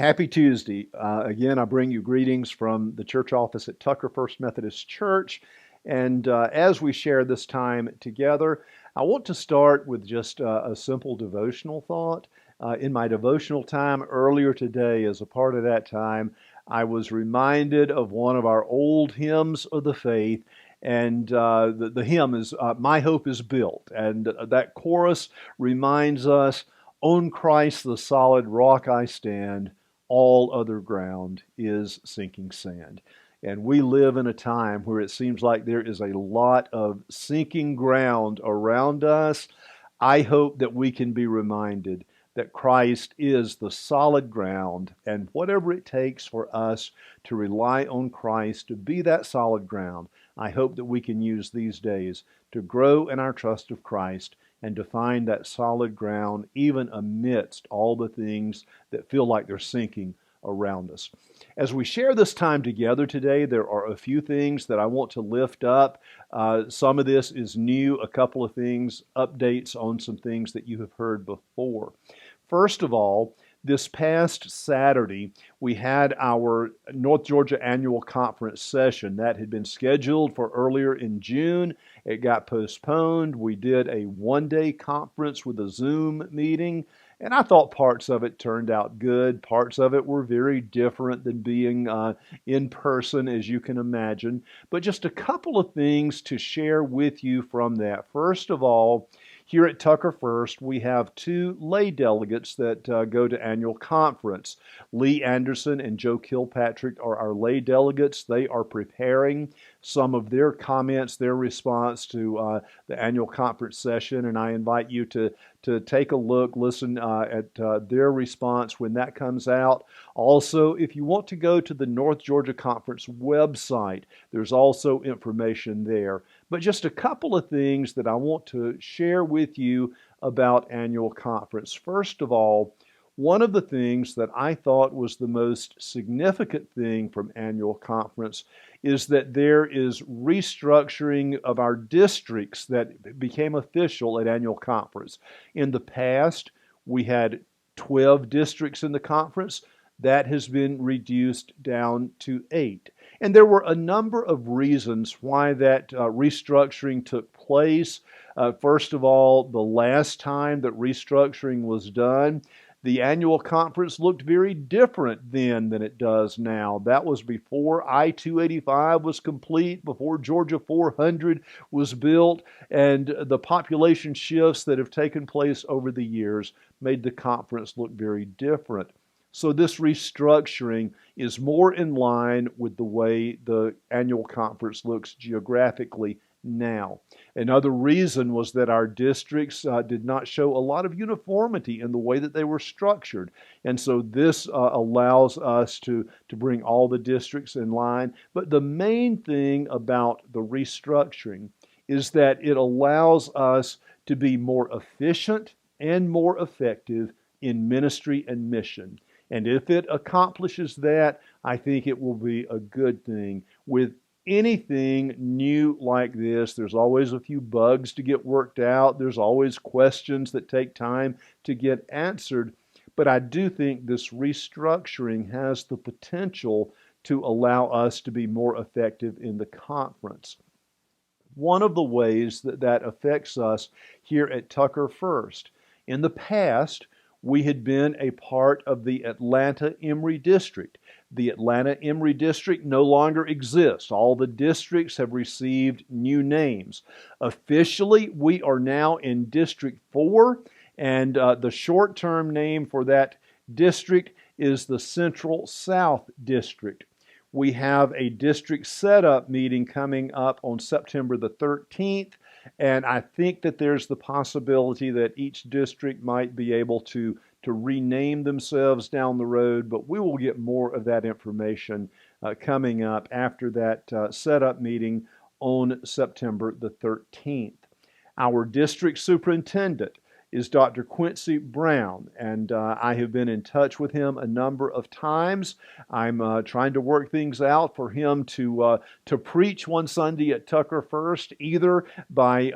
Happy Tuesday. Again, I bring you greetings from the church office at Tucker First Methodist Church. And as we share this time together, I want to start with just a simple devotional thought. In my devotional time earlier today, as a part of that time, I was reminded of one of our old hymns of the faith. And the hymn is My Hope is Built. And that chorus reminds us, on Christ the solid rock I stand, all other ground is sinking sand. And we live in a time where it seems like there is a lot of sinking ground around us. I hope that we can be reminded that Christ is the solid ground, and whatever it takes for us to rely on Christ to be that solid ground, I hope that we can use these days to grow in our trust of Christ and to find that solid ground even amidst all the things that feel like they're sinking around us. As we share this time together today, there are a few things that I want to lift up. Some of this is new, a couple of things, updates on some things that you have heard before. First of all, this past Saturday, we had our North Georgia Annual Conference session. That had been scheduled for earlier in June. It got postponed. We did a one-day conference with a Zoom meeting, and I thought parts of it turned out good. Parts of it were very different than being in person, as you can imagine. But just a couple of things to share with you from that. First of all, here at Tucker First, we have two lay delegates that go to annual conference. Lee Anderson and Joe Kilpatrick are our lay delegates. They are preparing some of their comments, their response to the annual conference session, and I invite you to take a look, listen at their response when that comes out. Also, if you want to go to the North Georgia Conference website, there's also information there. But just a couple of things that I want to share with you about annual conference. First of all, one of the things that I thought was the most significant thing from annual conference is that there is restructuring of our districts that became official at annual conference. In the past, we had 12 districts in the conference. That has been reduced down to 8. And there were a number of reasons why that restructuring took place. First of all, the last time that restructuring was done, the annual conference looked very different then than it does now. That was before I-285 was complete, before Georgia 400 was built, and the population shifts that have taken place over the years made the conference look very different. So this restructuring is more in line with the way the annual conference looks geographically now. Another reason was that our districts did not show a lot of uniformity in the way that they were structured. And so this allows us to bring all the districts in line. But the main thing about the restructuring is that it allows us to be more efficient and more effective in ministry and mission. And if it accomplishes that, I think it will be a good thing. With anything new like this, there's always a few bugs to get worked out. There's always questions that take time to get answered. But I do think this restructuring has the potential to allow us to be more effective in the conference. One of the ways that affects us here at Tucker First, in the past, we had been a part of the Atlanta Emory District. The Atlanta Emory District no longer exists. All the districts have received new names. Officially, we are now in District 4, and the short-term name for that district is the Central South District. We have a district setup meeting coming up on September the 13th. And I think that there's the possibility that each district might be able to rename themselves down the road, but we will get more of that information coming up after that setup meeting on September the 13th. Our district superintendent is Dr. Quincy Brown, and I have been in touch with him a number of times. I'm trying to work things out for him to preach one Sunday at Tucker First, either by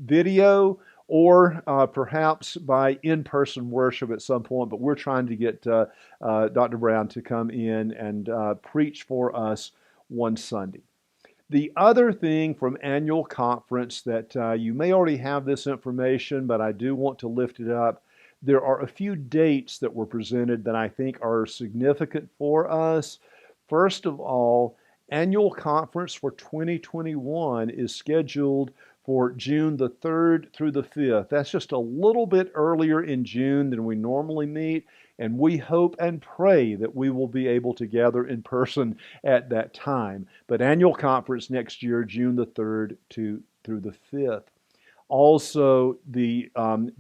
video or perhaps by in-person worship at some point, but we're trying to get Dr. Brown to come in and preach for us one Sunday. The other thing from annual conference that you may already have this information, but I do want to lift it up. There are a few dates that were presented that I think are significant for us. First of all, annual conference for 2021 is scheduled for June the 3rd through the 5th. That's just a little bit earlier in June than we normally meet, and we hope and pray that we will be able to gather in person at that time. But annual conference next year, June the 3rd through the 5th. Also, the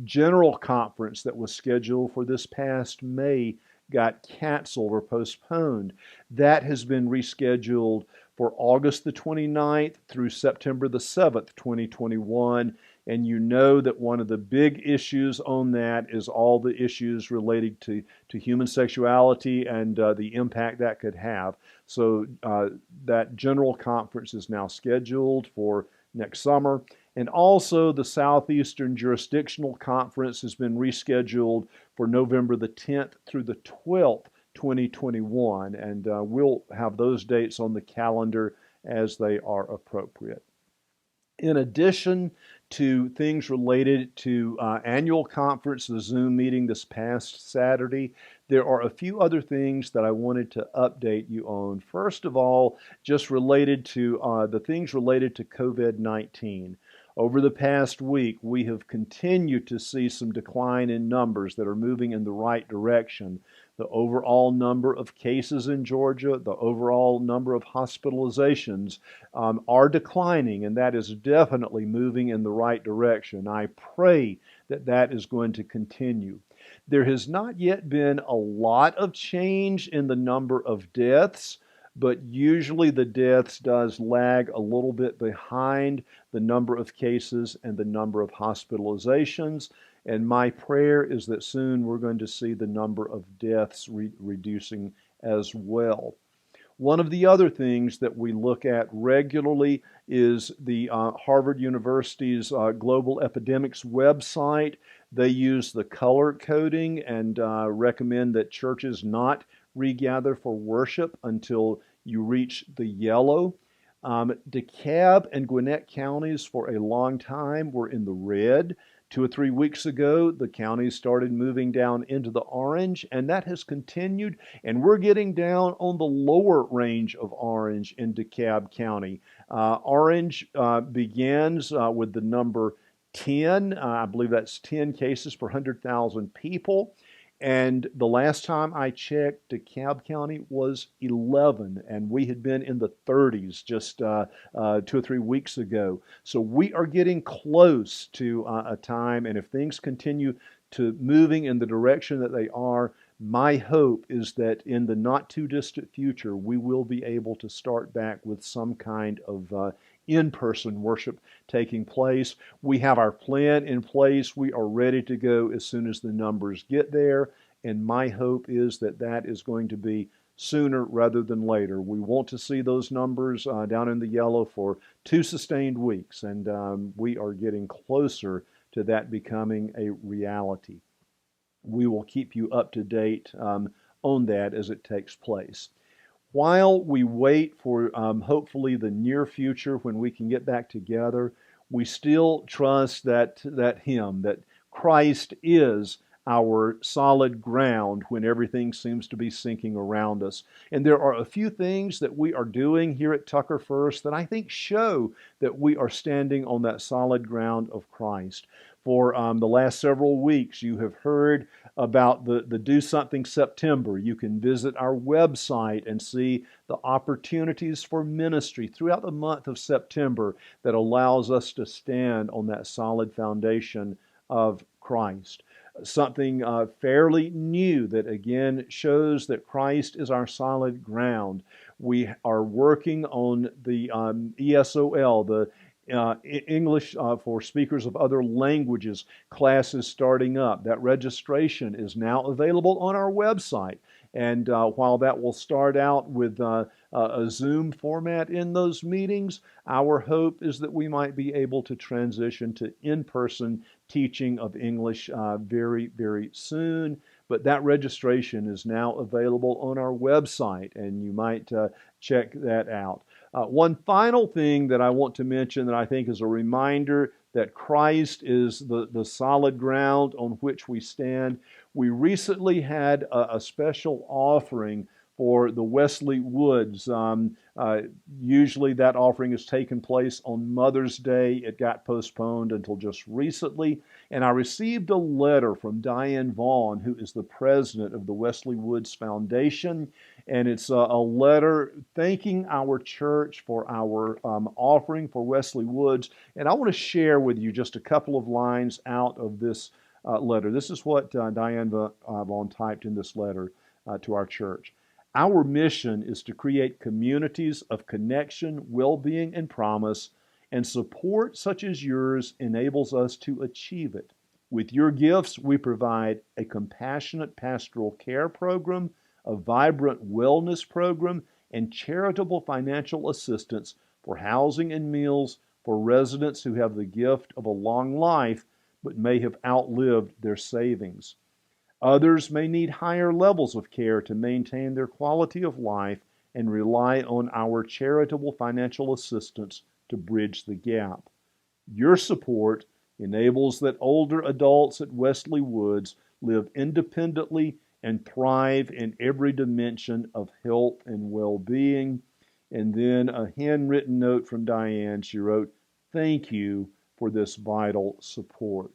general conference that was scheduled for this past May got canceled or postponed. That has been rescheduled for August the 29th through September the 7th, 2021. And you know that one of the big issues on that is all the issues related to human sexuality and the impact that could have. So that general conference is now scheduled for next summer. And also the Southeastern Jurisdictional Conference has been rescheduled for November the 10th through the 12th, 2021. And we'll have those dates on the calendar as they are appropriate. In addition to things related to annual conference, the Zoom meeting this past Saturday, there are a few other things that I wanted to update you on. First of all, just related to the things related to COVID-19. Over the past week, we have continued to see some decline in numbers that are moving in the right direction. The overall number of cases in Georgia, the overall number of hospitalizations are declining, and that is definitely moving in the right direction. I pray that that is going to continue. There has not yet been a lot of change in the number of deaths, but usually the deaths does lag a little bit behind the number of cases and the number of hospitalizations. And my prayer is that soon we're going to see the number of deaths reducing as well. One of the other things that we look at regularly is the Harvard University's Global Epidemics website. They use the color coding and recommend that churches not regather for worship until you reach the yellow. DeKalb and Gwinnett counties for a long time were in the red. 2 or 3 weeks ago, the counties started moving down into the orange, and that has continued, and we're getting down on the lower range of orange in DeKalb County. Orange begins with the number 10. I believe that's 10 cases per 100,000 people. And the last time I checked, DeKalb County was 11, and we had been in the 30s just 2 or 3 weeks ago. So we are getting close to a time, and if things continue to moving in the direction that they are, my hope is that in the not too distant future, we will be able to start back with some kind of in-person worship taking place. We have our plan in place. We are ready to go as soon as the numbers get there. And my hope is that that is going to be sooner rather than later. We want to see those numbers down in the yellow for 2 sustained weeks. And we are getting closer to that becoming a reality. We will keep you up to date on that as it takes place. While we wait for hopefully the near future when we can get back together, we still trust that hymn, that Christ is our solid ground when everything seems to be sinking around us. And there are a few things that we are doing here at Tucker First that I think show that we are standing on that solid ground of Christ. For the last several weeks, you have heard about the Do Something September. You can visit our website and see the opportunities for ministry throughout the month of September that allows us to stand on that solid foundation of Christ. Something fairly new that again shows that Christ is our solid ground. We are working on the ESOL, the English for speakers of other languages classes starting up. That registration is now available on our website. And while that will start out with a Zoom format in those meetings. Our hope is that we might be able to transition to in-person teaching of English very, very soon. But that registration is now available on our website, and you might check that out. One final thing that I want to mention that I think is a reminder that Christ is the solid ground on which we stand. We recently had a special offering for the Wesley Woods. Usually that offering has taken place on Mother's Day. It got postponed until just recently. And I received a letter from Diane Vaughn, who is the president of the Wesley Woods Foundation. And it's a letter thanking our church for our offering for Wesley Woods. And I want to share with you just a couple of lines out of this letter. This is what Diane Vaughn typed in this letter to our church. Our mission is to create communities of connection, well-being, and promise, and support such as yours enables us to achieve it. With your gifts, we provide a compassionate pastoral care program, a vibrant wellness program, and charitable financial assistance for housing and meals for residents who have the gift of a long life but may have outlived their savings. Others may need higher levels of care to maintain their quality of life and rely on our charitable financial assistance to bridge the gap. Your support enables that older adults at Wesley Woods live independently and thrive in every dimension of health and well-being. And then a handwritten note from Diane. She wrote, "Thank you for this vital support."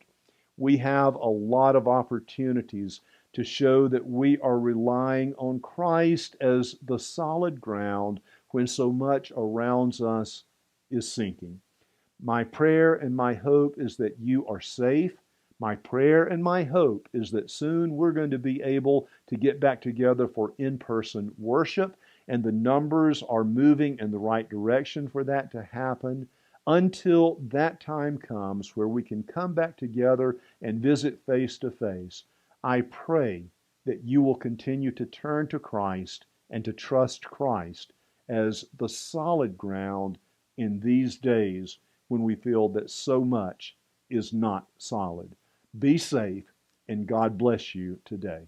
We have a lot of opportunities to show that we are relying on Christ as the solid ground when so much around us is sinking. My prayer and my hope is that you are safe. My prayer and my hope is that soon we're going to be able to get back together for in-person worship, and the numbers are moving in the right direction for that to happen. Until that time comes where we can come back together and visit face to face, I pray that you will continue to turn to Christ and to trust Christ as the solid ground in these days when we feel that so much is not solid. Be safe, and God bless you today.